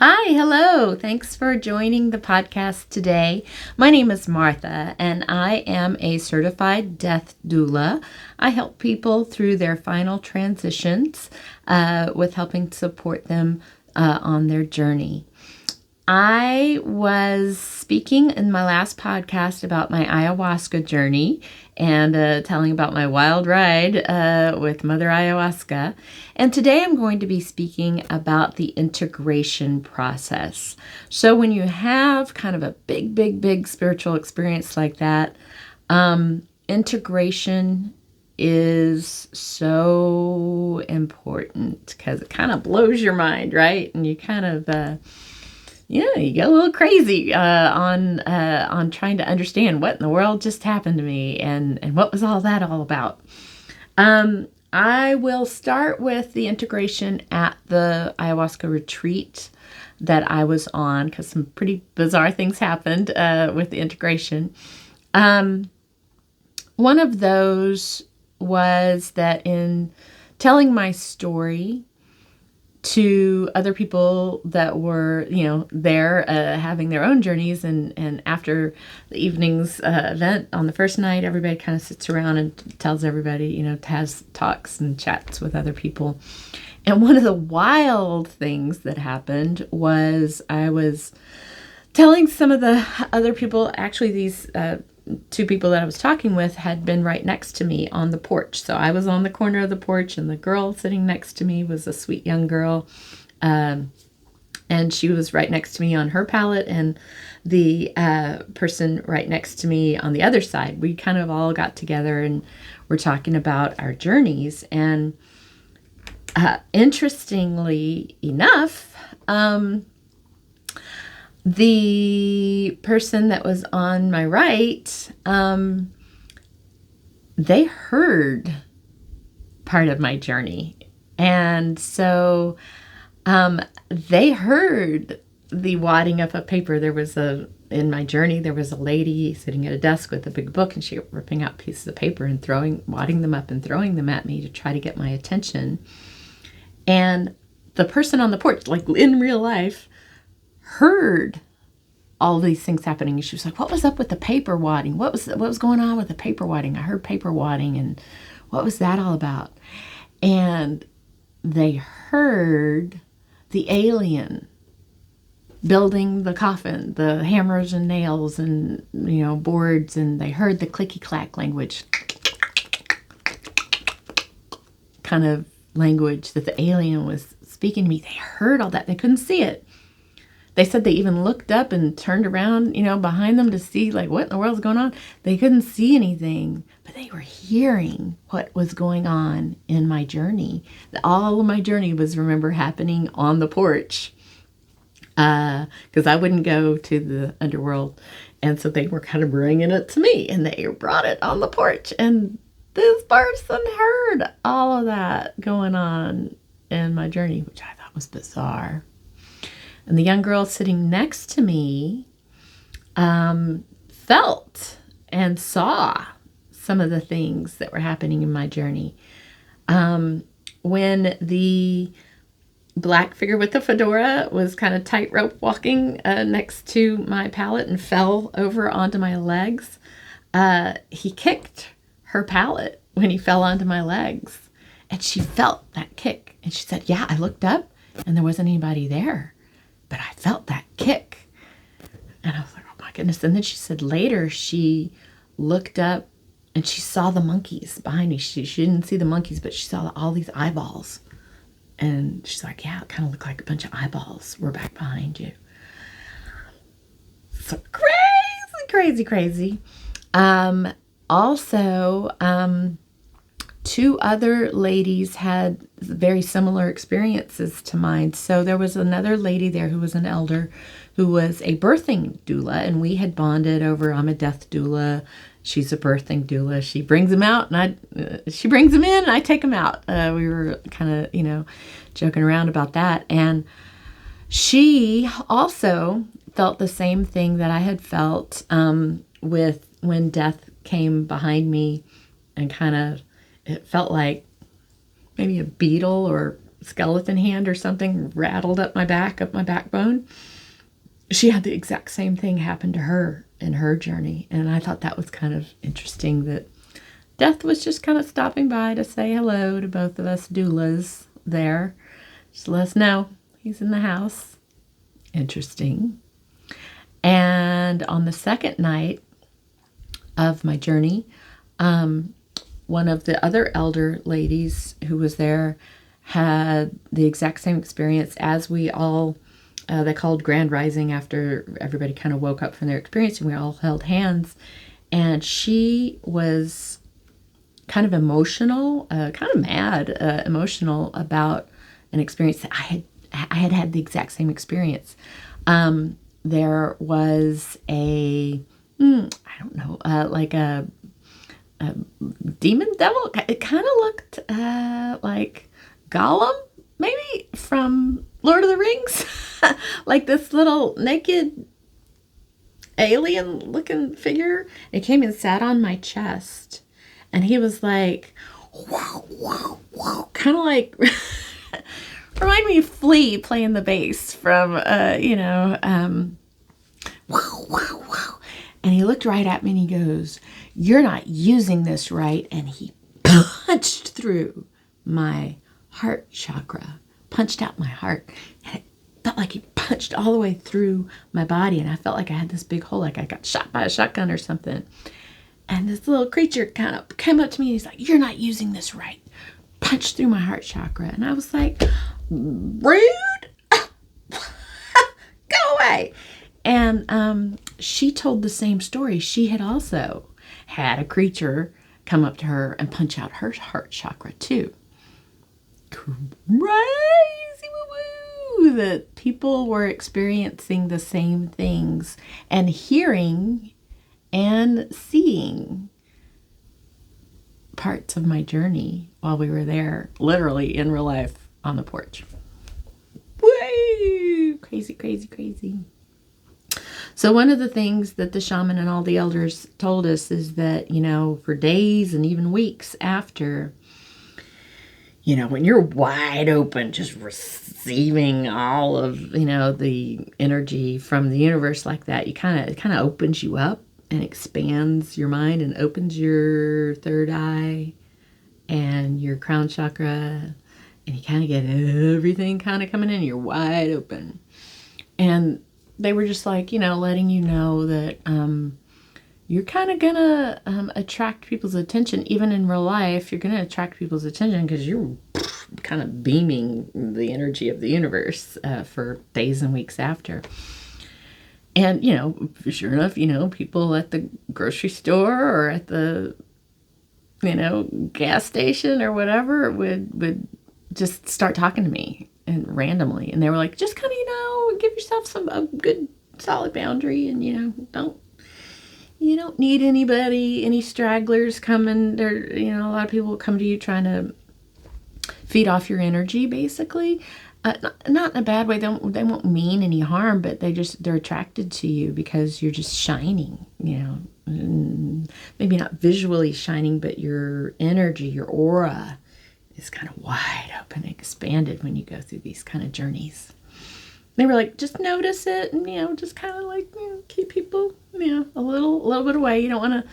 Hi, hello. Thanks for joining the podcast today. My name is Martha, and I am a certified death doula. I help people through their final transitions with helping support them on their journey. I was speaking in my last podcast about my ayahuasca journey and telling about my wild ride with Mother Ayahuasca. And today I'm going to be speaking about the integration process. So when you have kind of a big spiritual experience like that, integration is so important because it kind of blows your mind, right? And you kind of you get a little crazy on trying to understand what in the world just happened to me and what was all that all about. I will start with the integration at the ayahuasca retreat that I was on because some pretty bizarre things happened with the integration. One of those was that in telling my story to other people that were, there having their own journeys. And after the evening's event on the first night, everybody kind of sits around and tells everybody, has talks and chats with other people. And one of the wild things that happened was I was telling some of the other people, actually these two people that I was talking with had been right next to me on the porch. So I was on the corner of the porch and the girl sitting next to me was a sweet young girl. And she was right next to me on her pallet and the person right next to me on the other side. We kind of all got together and we're talking about our journeys. And interestingly enough, the person that was on my right, they heard part of my journey. And so they heard the wadding up of paper. In my journey, there was a lady sitting at a desk with a big book and she was ripping out pieces of paper and wadding them up and throwing them at me to try to get my attention. And the person on the porch, like in real life, heard all these things happening. And she was like, what was up with the paper wadding? What was going on with the paper wadding? I heard paper wadding and what was that all about? And they heard the alien building the coffin, the hammers and nails and, boards, and they heard the clicky clack language, kind of language that the alien was speaking to me. They heard all that. They couldn't see it. They said they even looked up and turned around, behind them to see like what in the world's going on. They couldn't see anything, but they were hearing what was going on in my journey. All of my journey was, remember, happening on the porch because I wouldn't go to the underworld. And so they were kind of bringing it to me and they brought it on the porch. And this person heard all of that going on in my journey, which I thought was bizarre. And the young girl sitting next to me felt and saw some of the things that were happening in my journey. When the black figure with the fedora was kind of tightrope walking next to my pallet and fell over onto my legs, he kicked her pallet when he fell onto my legs. And she felt that kick. And she said, yeah, I looked up and there wasn't anybody there. But I felt that kick. And I was like, oh my goodness. And then she said later she looked up and she saw the monkeys behind me. She didn't see the monkeys, but she saw all these eyeballs. And she's like, yeah, it kind of looked like a bunch of eyeballs were back behind you. So crazy. Also, two other ladies had very similar experiences to mine. So there was another lady there who was an elder who was a birthing doula, and we had bonded over, I'm a death doula, she's a birthing doula. She brings them out and she brings them in and I take them out. We were kind of, joking around about that. And she also felt the same thing that I had felt with when death came behind me and kind of, it felt like maybe a beetle or skeleton hand or something rattled up my backbone. She had the exact same thing happen to her in her journey. And I thought that was kind of interesting, that death was just kind of stopping by to say hello to both of us doulas there. Just let us know he's in the house. Interesting. And on the second night of my journey, one of the other elder ladies who was there had the exact same experience as we all. They called Grand Rising after everybody kind of woke up from their experience, and we all held hands. And she was kind of emotional, kind of mad, emotional about an experience that I had the exact same experience. There was I don't know, like a demon devil. It kind of looked like Gollum, maybe from Lord of the Rings. Like this little naked alien looking figure. It came and sat on my chest, and he was like, wow, wow, wow, kind of like remind me of Flea playing the bass from wow, wow, wow. And he looked right at me and he goes, "You're not using this right." And he punched through my heart chakra, punched out my heart, and it felt like he punched all the way through my body, and I felt like I had this big hole, like I got shot by a shotgun or something. And this little creature kind of came up to me and he's like, "You're not using this right." Punched through my heart chakra. And I was like, rude. Go away. And she told the same story. She had also had a creature come up to her and punch out her heart chakra too. Crazy woo-woo, that people were experiencing the same things and hearing and seeing parts of my journey while we were there, literally in real life on the porch. Woo! Crazy, crazy, crazy. So one of the things that the shaman and all the elders told us is that, for days and even weeks after, when you're wide open, just receiving all of, the energy from the universe like that, it kind of opens you up and expands your mind and opens your third eye and your crown chakra, and you kind of get everything kind of coming in. You're wide open. And they were just like, letting you know that you're kind of going to attract people's attention. Even in real life, you're going to attract people's attention because you're kind of beaming the energy of the universe for days and weeks after. And, sure enough, people at the grocery store or at the, gas station or whatever would just start talking to me and randomly. And they were like, just kind of, give yourself a good solid boundary, and, you don't need any stragglers coming there. A lot of people will come to you trying to feed off your energy, basically. Not in a bad way. They won't mean any harm, but they're attracted to you because you're just shining, maybe not visually shining, but your energy, your aura is kind of wide open, expanded when you go through these kind of journeys. They were like, just notice it, and, just kind of like, keep people, a little bit away. You don't want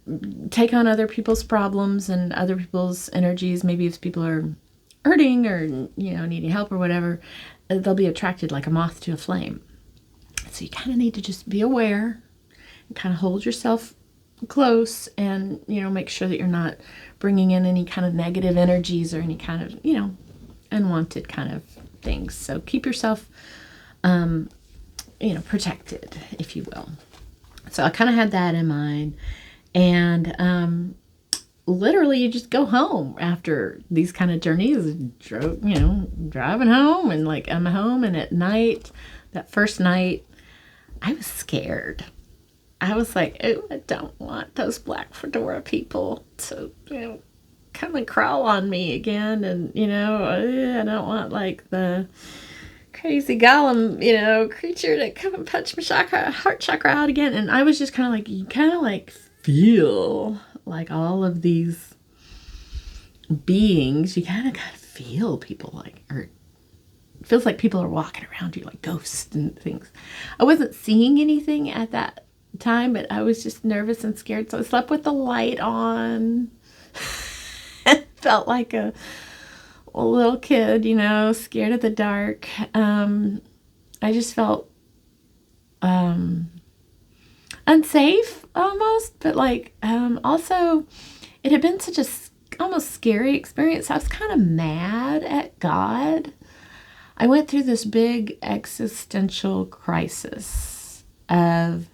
to take on other people's problems and other people's energies. Maybe if people are hurting or, needing help or whatever, they'll be attracted like a moth to a flame. So you kind of need to just be aware and kind of hold yourself close and, make sure that you're not bringing in any kind of negative energies or any kind of, unwanted kind of things. So keep yourself, protected, if you will. So I kind of had that in mind. And, literally you just go home after these kind of journeys, driving home, and like I'm home, and at night, that first night, I was scared. I was like, oh, I don't want those black fedora people to, come and crawl on me again. And, I don't want like the crazy Gollum, creature to come and punch my heart chakra out again. And I was just kind of like, you kind of like feel like all of these beings, you kind of got to feel people like, or it feels like people are walking around you like ghosts and things. I wasn't seeing anything at that time, but I was just nervous and scared. So I slept with the light on. It felt like a little kid, you know, scared of the dark. I just felt unsafe almost, but like also it had been such a almost scary experience. I was kind of mad at God. I went through this big existential crisis of,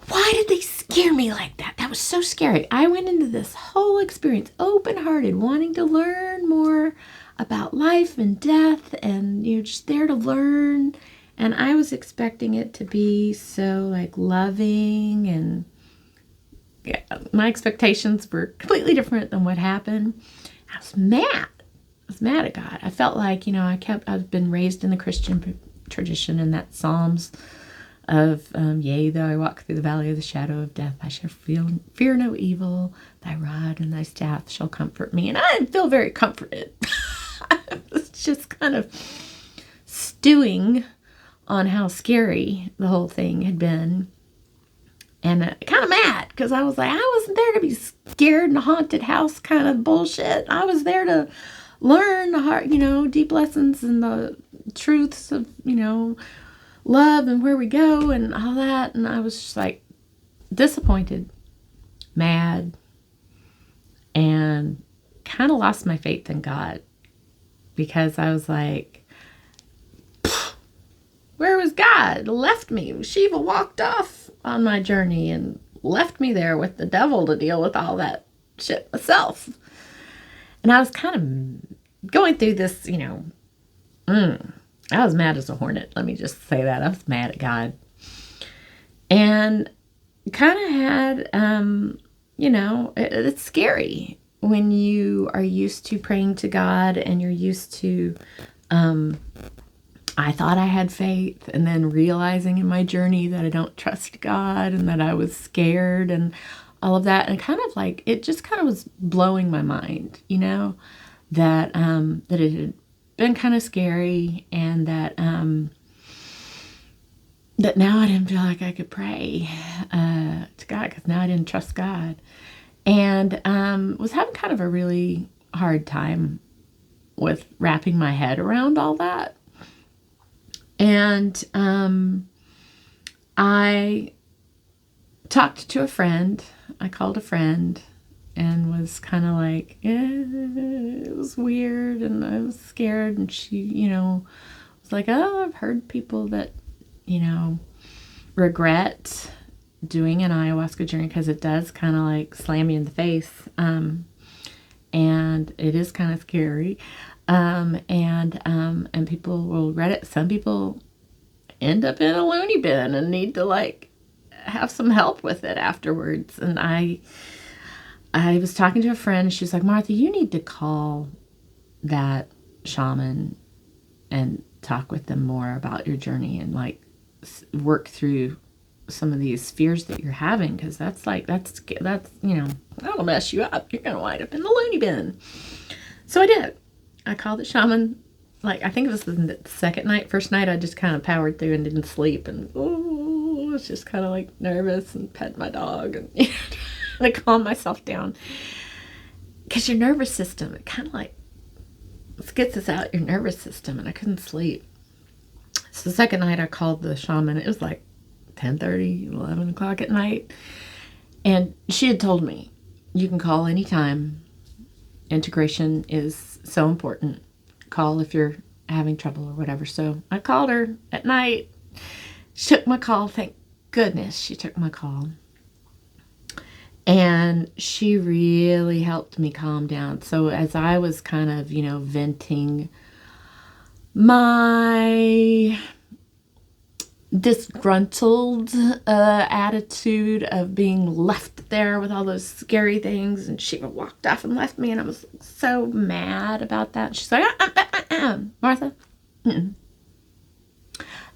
why did they scare me like that? That was so scary. I went into this whole experience open-hearted, wanting to learn more about life and death, and you're just there to learn. And I was expecting it to be so like loving, and yeah, my expectations were completely different than what happened. I was mad. I was mad at God. I felt like, you know, I've been raised in the Christian tradition, and that Psalms of, yea, though I walk through the valley of the shadow of death, I shall fear no evil. Thy rod and thy staff shall comfort me. And I didn't feel very comforted. I was just kind of stewing on how scary the whole thing had been. And kind of mad, because I was like, I wasn't there to be scared in a haunted house kind of bullshit. I was there to learn the heart, you know, deep lessons and the truths of, you know, love and where we go and all that. And I was just like disappointed, mad, and kind of lost my faith in God, because I was like, where was God? Left me. Shiva walked off on my journey and left me there with the devil to deal with all that shit myself. And I was kind of going through this, you know, I was mad as a hornet. Let me just say that. I was mad at God. And kind of had, you know, it's scary when you are used to praying to God and you're used to, I thought I had faith, and then realizing in my journey that I don't trust God and that I was scared and all of that. And kind of like, it just kind of was blowing my mind, you know, that, that it had been kind of scary, and that, that now I didn't feel like I could pray, to God, because now I didn't trust God, and, was having kind of a really hard time with wrapping my head around all that. And I talked to a friend. I called a friend and was kind of like, it was weird, and I was scared. And she, you know, was like, oh, I've heard people that, you know, regret doing an ayahuasca journey because it does kind of like slam you in the face. And it is kind of scary. And people will regret it. Some people end up in a loony bin and need to like have some help with it afterwards. And I was talking to a friend, and she was like, Martha, you need to call that shaman and talk with them more about your journey, and like work through some of these fears that you're having, because that's, you know, that'll mess you up. You're going to wind up in the loony bin. So I did. I called the shaman. Like, I think it was the second night. First night, I just kind of powered through and didn't sleep. And, I was just kind of like nervous and pet my dog and, you know, trying to calm myself down. Because your nervous system, it kind of like gets us out your nervous system. And I couldn't sleep. So the second night, I called the shaman. It was like 10:30, 11 o'clock at night. And she had told me, you can call anytime. Integration is so important. Call if you're having trouble or whatever. So I called her at night. She took my call. Thank goodness she took my call. And she really helped me calm down. So as I was kind of, you know, venting my disgruntled attitude of being left there with all those scary things, and she walked off and left me, and I was so mad about that. She's like, Martha,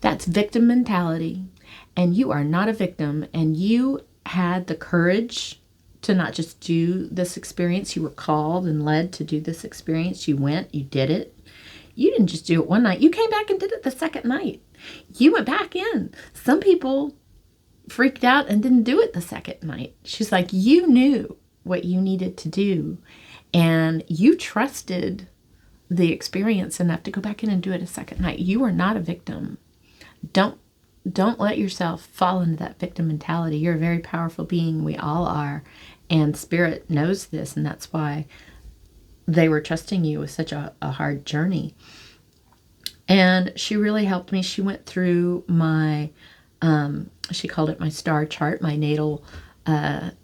that's victim mentality, and you are not a victim, and you had the courage to not just do this experience. You were called and led to do this experience. You went, you did it. You didn't just do it one night. You came back and did it the second night. You went back in. Some people freaked out and didn't do it the second night. She's like, you knew what you needed to do, and you trusted the experience enough to go back in and do it a second night. You are not a victim. Don't let yourself fall into that victim mentality. You're a very powerful being. We all are. And Spirit knows this, and that's why they were trusting you with such a hard journey. And she really helped me. She went through my, she called it my star chart, my natal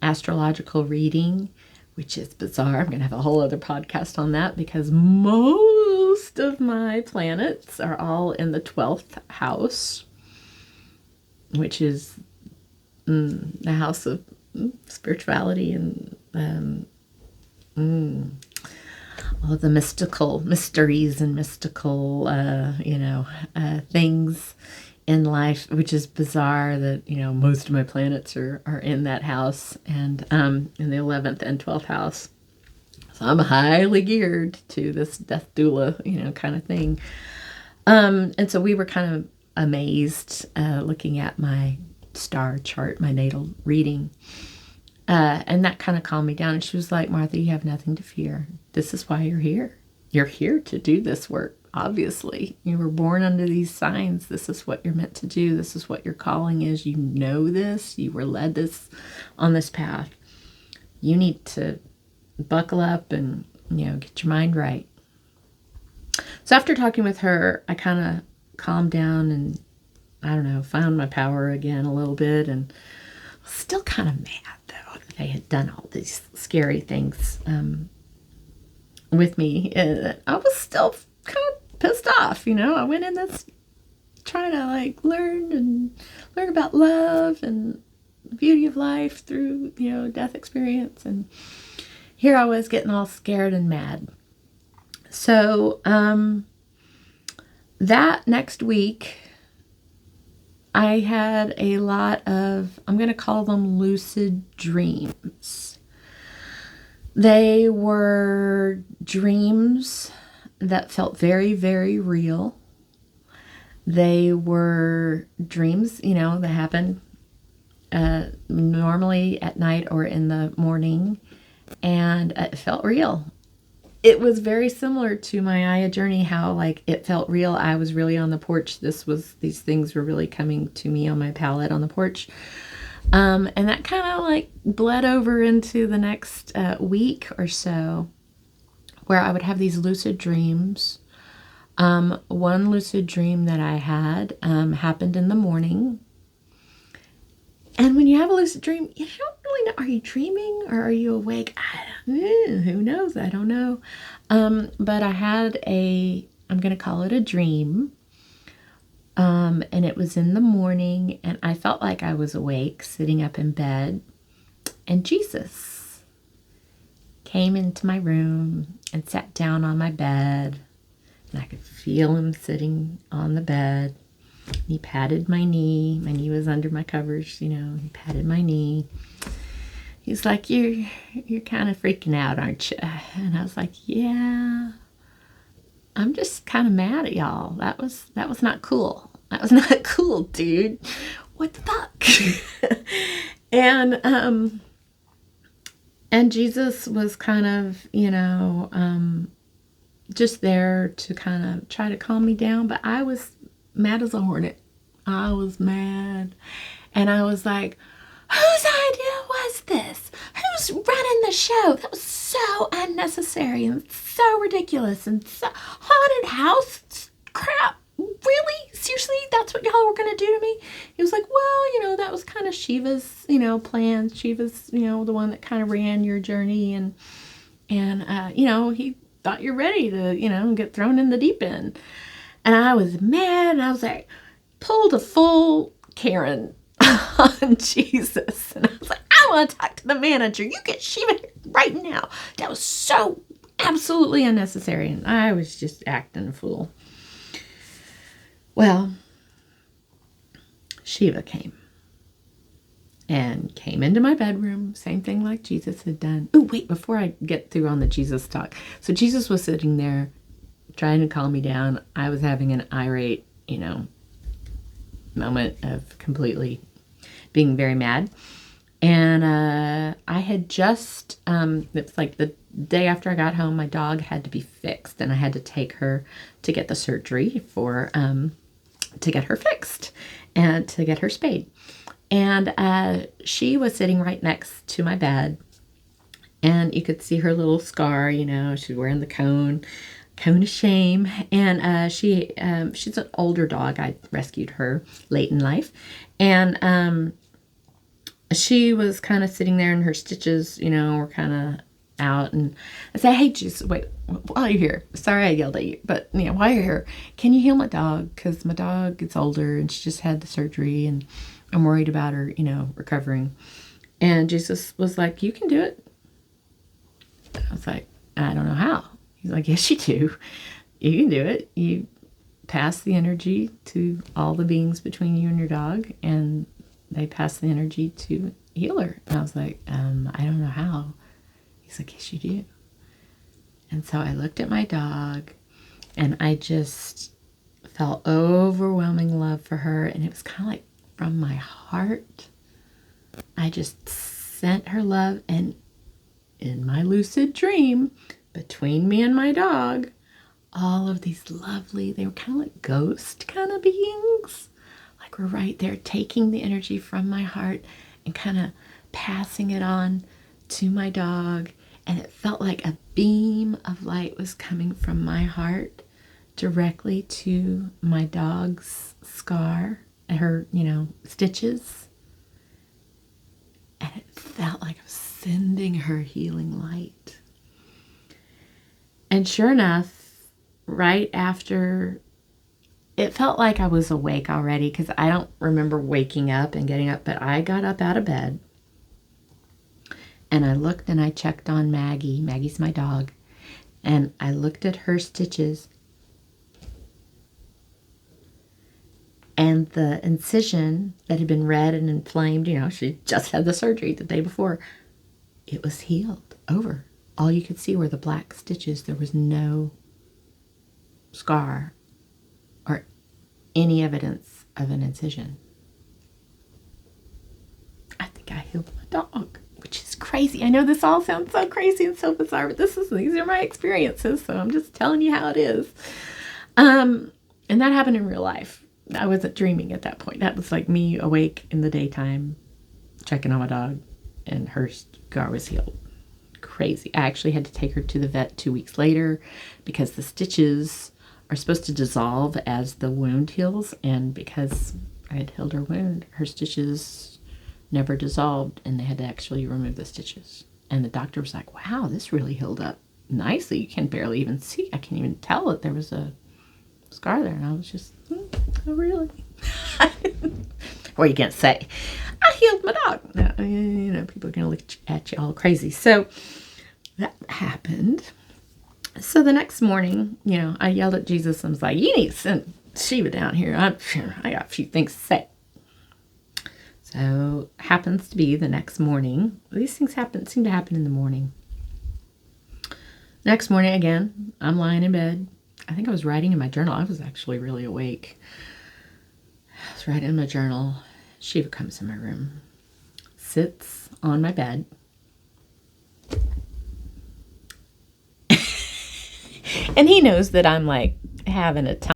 astrological reading, which is bizarre. I'm going to have a whole other podcast on that because most of my planets are all in the 12th house, which is the house of spirituality and all of the mysteries and mystical, things in life, which is bizarre that, most of my planets are in that house and in the 11th and 12th house. So I'm highly geared to this death doula, kind of thing. And so we were kind of amazed looking at my star chart, my natal reading. And that kind of calmed me down. And she was like, Martha, you have nothing to fear. This is why you're here. You're here to do this work. Obviously, you were born under these signs. This is what you're meant to do. This is what your calling is. You know this. You were led on this path. You need to buckle up and, get your mind right. So after talking with her, I kind of calmed down and, found my power again a little bit, and still kind of mad though that they had done all these scary things with me. I was still kind of pissed off, I went in this trying to learn about love and the beauty of life through, death experience, and here I was getting all scared and mad. So that next week I had a lot of, I'm going to call them lucid dreams. They were dreams that felt very, very real. They were dreams, that happened normally at night or in the morning, and it felt real. It was very similar to my Aya journey, how it felt real. I was really on the porch. These things were really coming to me on my palette on the porch. And that kind of bled over into the next week or so, where I would have these lucid dreams. One lucid dream that I had happened in the morning. And when you have a lucid dream, you don't really know, are you dreaming or are you awake? Who knows? I don't know. But I had I'm going to call it a dream. And it was in the morning, and I felt like I was awake, sitting up in bed. And Jesus came into my room and sat down on my bed. And I could feel him sitting on the bed. He patted my knee. My knee was under my covers, he patted my knee. He's like, you're kind of freaking out, aren't you? And I was like, yeah, I'm just kind of mad at y'all. That was not cool. That was not cool, dude. What the fuck? And Jesus was kind of, just there to kind of try to calm me down, but I was mad as a hornet. I was mad. And I was like, whose idea was this? Who's running the show? That was so unnecessary and so ridiculous and so haunted house crap. Really? Seriously? That's what y'all were going to do to me? He was like, well, that was kind of Shiva's, plan. Shiva's, the one that kind of ran your journey. And he thought you're ready to, get thrown in the deep end. And I was mad, and I was like, pulled a full Karen on Jesus. And I was like, I want to talk to the manager. You get Shiva here right now. That was so absolutely unnecessary. And I was just acting a fool. Well, Shiva came. and came into my bedroom, same thing like Jesus had done. Oh, wait, before I get through on the Jesus talk. So Jesus was sitting there trying to calm me down. I was having an irate, moment of completely being very mad. And I had just, it was like the day after I got home, my dog had to be fixed, and I had to take her to get the surgery to get her fixed and to get her spayed. And she was sitting right next to my bed, and you could see her little scar, she's wearing the cone of shame. And she's an older dog. I rescued her late in life. And she was kind of sitting there, and her stitches, were kind of out. And I said, hey, just wait, while you're here, sorry I yelled at you, but while you're here, can you heal my dog? Because my dog is older, and she just had the surgery, and I'm worried about her, recovering. And Jesus was like, you can do it. I was like, I don't know how. He's like, yes, you do. You can do it. You pass the energy to all the beings between you and your dog, and they pass the energy to heal her. And I was like, I don't know how. He's like, yes, you do. And so I looked at my dog, and I just felt overwhelming love for her. And it was kind of like from my heart. I just sent her love. And in my lucid dream, between me and my dog, all of these lovely, they were kind of like ghost kind of beings. Like we're right there taking the energy from my heart and kind of passing it on to my dog. And it felt like a beam of light was coming from my heart directly to my dog's scar, her, stitches. And it felt like I was sending her healing light. And sure enough, right after, it felt like I was awake already, because I don't remember waking up and getting up, but I got up out of bed, and I looked and I checked on Maggie. Maggie's my dog. And I looked at her stitches, and the incision that had been red and inflamed, she just had the surgery the day before, it was healed over. All you could see were the black stitches. There was no scar or any evidence of an incision. I think I healed my dog, which is crazy. I know this all sounds so crazy and so bizarre, but these are my experiences, so I'm just telling you how it is. And that happened in real life. I wasn't dreaming at that point. That was like me awake in the daytime, checking on my dog, and her scar was healed. Crazy. I actually had to take her to the vet 2 weeks later, because the stitches are supposed to dissolve as the wound heals, and because I had healed her wound, her stitches never dissolved, and they had to actually remove the stitches. And the doctor was like, wow, this really healed up nicely. You can barely even see. I can't even tell that there was a scar there. And I was just, oh, really? Or you can't say, I healed my dog. No, people are going to look at you all crazy. So that happened. So the next morning, I yelled at Jesus and was like, you need to send Shiva down here. I got a few things to say. So happens to be the next morning. These things seem to happen in the morning. Next morning, again, I'm lying in bed. I think I was writing in my journal. I was actually really awake. I was writing in my journal. Shiva comes in my room, sits on my bed, and he knows that I'm like having a time.